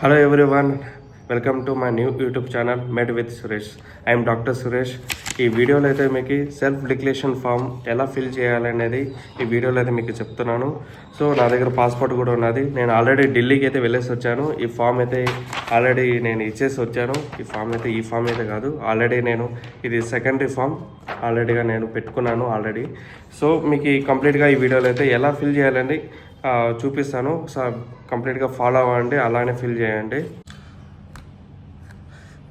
Hello everyone, welcome to my new YouTube channel Med with Suresh. I'm doctor Suresh. ఈ వీడియోలో అయితే మీకు సెల్ఫ్ డిక్లరేషన్ ఫామ్ ఎలా ఫిల్ చేయాలనేది ఈ వీడియోలో అయితే మీకు చెప్తున్నాను. సో నా దగ్గర పాస్పోర్ట్ కూడా ఉన్నది. నేను ఆల్రెడీ ఢిల్లీకి అయితే వెళ్ళేసి వచ్చాను. ఈ ఫామ్ అయితే ఆల్రెడీ నేను ఇచ్చేసి వచ్చాను. ఈ ఫామ్ అయితే కాదు, ఆల్రెడీ నేను ఇది సెకండరీ ఫామ్ ఆల్రెడీగా నేను పెట్టుకున్నాను ఆల్రెడీ. సో మీకు కంప్లీట్గా ఈ వీడియోలో అయితే ఎలా ఫిల్ చేయాలని చూపిస్తాను. సో కంప్లీట్గా ఫాలో అవ్వండి, అలానే ఫిల్ చేయండి.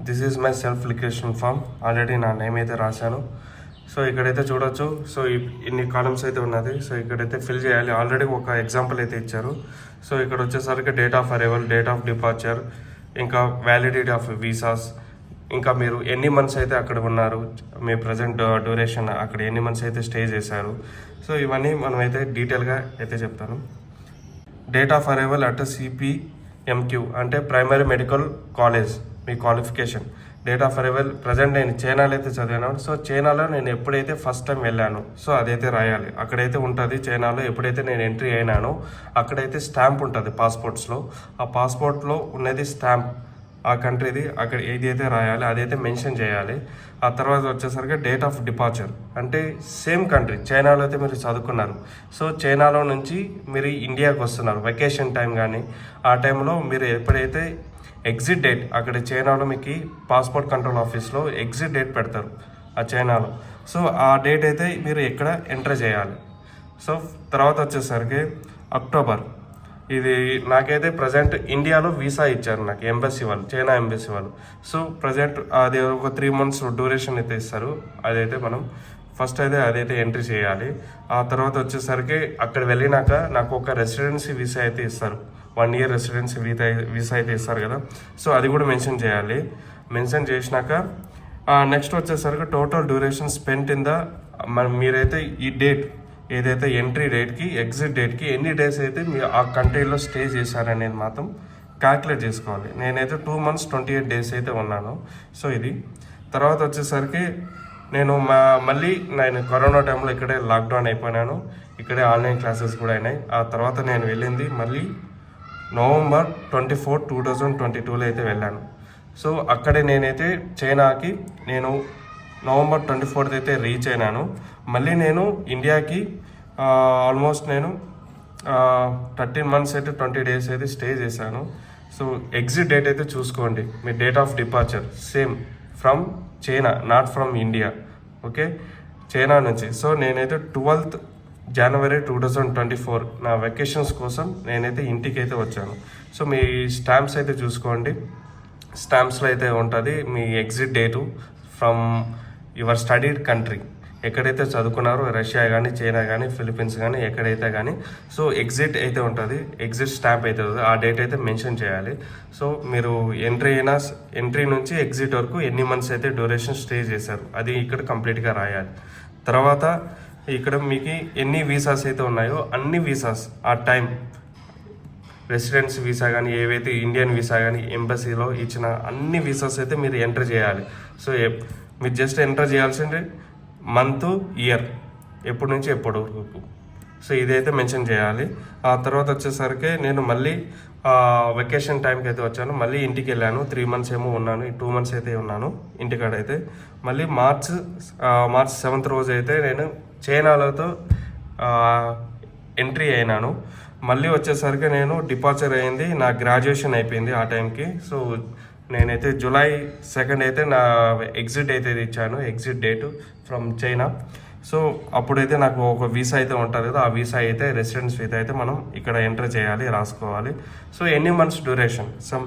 This is my self declaration form. Already నా నేమ్ అయితే రాశాను. సో ఇక్కడైతే చూడొచ్చు. సో ఇన్ని కాలమ్స్ అయితే ఉన్నది. సో ఇక్కడైతే ఫిల్ చేయాలి. ఆల్రెడీ ఒక ఎగ్జాంపుల్ అయితే ఇచ్చారు. సో ఇక్కడ వచ్చేసరికి date of arrival, date of departure, ఇంకా వ్యాలిడిటీ ఆఫ్ వీసాస్, ఇంకా మీరు ఎన్ని మంత్స్ అయితే అక్కడ ఉన్నారు, మీ ప్రజెంట్ డ్యూరేషన్ అక్కడ ఎన్ని మంత్స్ అయితే స్టే చేశారు. సో ఇవన్నీ మనమైతే డీటెయిల్గా అయితే చెప్తాను. డేట్ ఆఫ్ అరైవల్ అట్ సిపిఎంక్యూ అంటే primary medical college, me qualification. Date of arrival present నేను చైనాలో అయితే చదివాను. సో చైనాలో నేను ఎప్పుడైతే ఫస్ట్ టైం వెళ్ళాను, సో అదైతే రాయాలి. అక్కడైతే ఉంటుంది చైనాలో. ఎప్పుడైతే నేను ఎంట్రీ అయినానో అక్కడైతే స్టాంప్ ఉంటుంది పాస్పోర్ట్స్లో. ఆ పాస్పోర్ట్లో ఉన్నది స్టాంప్, ఆ కంట్రీది, అక్కడ ఏదైతే రాయాలి అదైతే మెన్షన్ చేయాలి. ఆ తర్వాత వచ్చేసరికి డేట్ ఆఫ్ డిపార్చర్ అంటే సేమ్ కంట్రీ, చైనాలో అయితే మీరు చదువుకున్నారు. సో చైనాలో నుంచి మీరు ఇండియాకి వస్తున్నారు వెకేషన్ టైం, కానీ ఆ టైంలో మీరు ఎప్పుడైతే ఎగ్జిట్ డేట్, అక్కడ చైనాలో మీకు పాస్పోర్ట్ కంట్రోల్ ఆఫీస్లో ఎగ్జిట్ డేట్ పెడతారు ఆ చైనాలో. సో ఆ డేట్ అయితే మీరు ఎక్కడ ఎంటర్ చేయాలి. సో తర్వాత వచ్చేసరికి అక్టోబర్, ఇది నాకైతే ప్రజెంట్ ఇండియాలో వీసా ఇచ్చారు నాకు ఎంబసీ వాళ్ళు, చైనా ఎంబసీ వాళ్ళు. సో ప్రజెంట్ అది ఒక 3 months డ్యూరేషన్ అయితే ఇస్తారు. అదైతే మనం ఫస్ట్ అయితే అదైతే ఎంట్రీ చేయాలి. ఆ తర్వాత వచ్చేసరికి అక్కడ వెళ్ళినాక నాకు ఒక రెసిడెన్సీ వీసా అయితే ఇస్తారు. 1 year రెసిడెన్సీ వీసా అయితే ఇస్తారు కదా. సో అది కూడా మెన్షన్ చేయాలి. మెన్షన్ చేసినాక నెక్స్ట్ వచ్చేసరికి total duration spent in the, మీరైతే ఈ డేట్ ఏదైతే ఎంట్రీ డేట్కి ఎగ్జిట్ డేట్కి ఎన్ని డేస్ అయితే మీరు ఆ కంట్రీలో స్టే చేశారనేది మాత్రం క్యాల్కులేట్ చేసుకోవాలి. నేనైతే 2 months 28 days అయితే ఉన్నాను. సో ఇది తర్వాత వచ్చేసరికి నేను మళ్ళీ నేను కరోనా టైంలో ఇక్కడే లాక్డౌన్ అయిపోయినాను. ఇక్కడే ఆన్లైన్ క్లాసెస్ కూడా అయినాయి. ఆ తర్వాత నేను వెళ్ళింది మళ్ళీ November 24, 2022లో అయితే వెళ్ళాను. సో అక్కడే నేనైతే చైనాకి నేను November 24th అయితే రీచ్ అయినాను. మళ్ళీ నేను ఇండియాకి ఆల్మోస్ట్ నేను 13 months అయితే 20 days అయితే స్టే చేశాను. సో ఎగ్జిట్ డేట్ అయితే చూసుకోండి. మీ date of departure same from China, not from India. Okay, China నుంచి. సో నేనైతే 12th January 2024 నా వెకేషన్స్ కోసం నేనైతే ఇంటికి అయితే వచ్చాను. సో మీ స్టాంప్స్ అయితే చూసుకోండి. స్టాంప్స్లో అయితే ఉంటుంది మీ exit date from your studied country, ఎక్కడైతే చదువుకున్నారో, రష్యా కానీ, చైనా కానీ, ఫిలిప్పీన్స్ కానీ, ఎక్కడైతే కానీ. సో ఎగ్జిట్ అయితే ఉంటుంది, ఎగ్జిట్ స్టాంప్ అయితే ఉంటుంది. ఆ డేట్ అయితే మెన్షన్ చేయాలి. సో మీరు ఎంట్రీ నుంచి ఎగ్జిట్ వరకు ఎన్ని మంత్స్ అయితే డ్యూరేషన్ స్టే చేశారు అది ఇక్కడ కంప్లీట్గా రాయాలి. తర్వాత ఇక్కడ మీకు ఎన్ని వీసాస్ అయితే ఉన్నాయో అన్ని వీసాస్ ఆ టైం, రెసిడెన్సీ వీసా కానీ, ఏవైతే ఇండియన్ వీసా కానీ ఎంబసీలో ఇచ్చిన అన్ని వీసాస్ అయితే మీరు ఎంటర్ చేయాలి. సో మీరు జస్ట్ ఎంటర్ చేయాల్సింది మంత్, ఇయర్, ఎప్పటి నుంచి ఎప్పటి వరకు. సో ఇదైతే మెన్షన్ చేయాలి. ఆ తర్వాత వచ్చేసరికి నేను మళ్ళీ వెకేషన్ టైంకి అయితే వచ్చాను. మళ్ళీ ఇంటికి వెళ్ళాను. 3 months ఏమో ఉన్నాను, 2 months అయితే ఉన్నాను ఇంటికాడ అయితే. మళ్ళీ మార్చ్ 7th రోజు అయితే నేను చైనాలతో ఎంట్రీ అయినాను. మళ్ళీ వచ్చేసరికి నేను డిపార్చర్ అయింది, నా గ్రాడ్యుయేషన్ అయిపోయింది ఆ టైంకి. సో నేనైతే July 2nd అయితే నా ఎగ్జిట్ అయితే ఇచ్చాను, exit date from China. So అప్పుడైతే నాకు ఒక వీసా అయితే ఉంటుంది కదా, ఆ వీసా అయితే రెసిడెన్స్ వీసా అయితే మనం ఇక్కడ ఎంటర్ చేయాలి, రాసుకోవాలి. సో ఎన్ని మంత్స్ డ్యూరేషన్, సమ్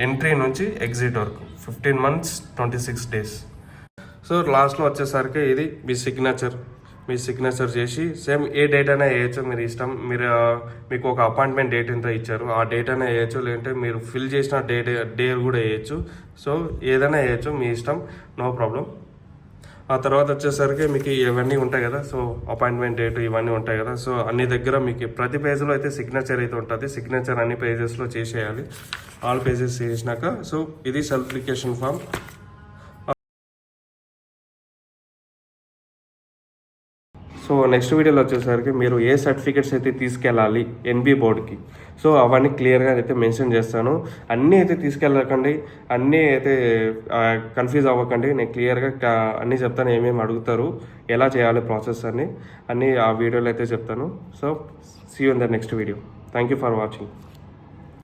ఎంట్రీ నుంచి ఎగ్జిట్ వరకు 15 months 26 days. సో లాస్ట్లో వచ్చేసరికి ఇది మీ సిగ్నేచర్ చేసి సేమ్ ఏ డేట్ అయినా వేయచ్చు, మీరు ఇష్టం. మీకు ఒక అపాయింట్మెంట్ డేట్ ఎంత ఇచ్చారు ఆ డేట్ అయినా వేయచ్చు, లేదంటే మీరు ఫిల్ చేసిన డే కూడా వేయచ్చు. సో ఏదైనా వేయచ్చు, మీ ఇష్టం, నో ప్రాబ్లం. ఆ తర్వాత వచ్చేసరికి మీకు ఇవన్నీ ఉంటాయి కదా. సో అపాయింట్మెంట్ డేట్ ఇవన్నీ ఉంటాయి కదా. సో అన్ని దగ్గర మీకు ప్రతి పేజ్లో అయితే సిగ్నేచర్ అయితే ఉంటుంది. సిగ్నేచర్ అన్ని పేజెస్లో చేసేయాలి. ఆల్ పేజెస్ చేసినాక సో ఇది self declaration form. So so next వీడియోలో వచ్చేసరికి మీరు ఏ సర్టిఫికేట్స్ అయితే తీసుకెళ్ళాలి ఎన్బి బోర్డ్కి, సో అవన్నీ క్లియర్గా అయితే మెన్షన్ చేస్తాను. అన్నీ అయితే తీసుకెళ్ళకండి, అన్నీ అయితే కన్ఫ్యూజ్ అవ్వకండి. నేను క్లియర్గా అన్నీ చెప్తాను, ఏమేమి అడుగుతారు, ఎలా చేయాలి ప్రాసెస్ అన్నీ ఆ వీడియోలో అయితే చెప్తాను. So see you in the next video. Thank you for watching.